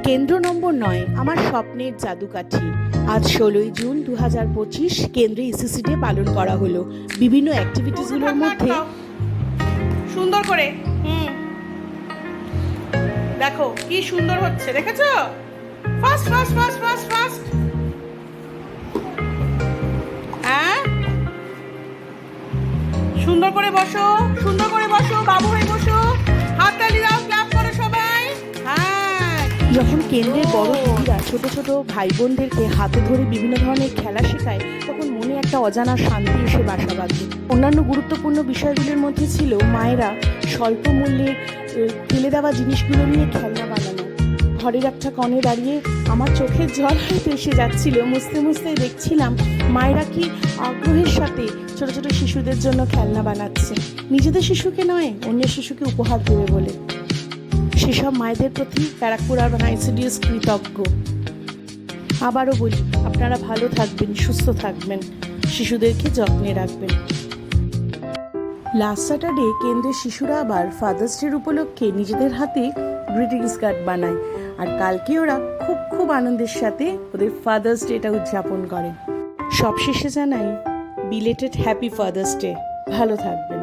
কেন্দ্র নম্বর 9 আমার স্বপ্নের জাদুকাঠি। আজ 16ই জুন 2025 কেন্দ্রে ইসিসি ডে পালন করা হলো। বিভিন্ন অ্যাক্টিভিটিসগুলোর মধ্যে সুন্দর করে দেখো কি সুন্দর হচ্ছে, দেখেছো? Fast fast fast fast fast. হ্যাঁ, সুন্দর করে বসো, সুন্দর করে বসো, বাবু হয়ে বসো, হাত তালি দাও, ক্ল্যাপ করো সবাই। হ্যাঁ, যখন কেন্দ্রের বড় দিদিরা ছোট ছোট ভাই বোনদেরকে হাতে ধরে বিভিন্ন ধরনের খেলা শেখায়, তখন মনে একটা অজানা শান্তি এসে বাসা বাঁধে। অন্যান্য গুরুত্বপূর্ণ বিষয়গুলির মধ্যে ছিল মায়েরা স্বল্প মূল্যে ফেলে দেওয়া জিনিসগুলো নিয়ে খেলনা বানানো। ঘরের একটা কণে দাঁড়িয়ে আমার চোখের জল হয়তো এসে যাচ্ছিল, মুছতে মুছতে দেখছিলাম মায়েরা কি আগ্রহের সাথে ছোট ছোট শিশুদের জন্য খেলনা বানাচ্ছে, নিজেদের শিশুকে নয়, অন্যের শিশুকে উপহার দেবে বলে। সেসব মায়েদের প্রতি ব্যারাকপুর আরবান আইসিডিএস কৃতজ্ঞ। আবারও বলি, আপনারা ভালো থাকবেন, সুস্থ থাকবেন, শিশুদেরকে যত্নে রাখবেন। লাস্ট স্যাটারডে কেন্দ্রের শিশুরা আবার ফাদার্স ডের উপলক্ষে নিজেদের হাতে গ্রিটিংস কার্ড বানায়, আর কালকে ওরা খুব আনন্দের সাথে ওদের ফাদার্স ডেটা উদযাপন করে। সবশেষে জানাই বিলেটেড হ্যাপি ফাদার্স ডে। ভালো থাকবেন।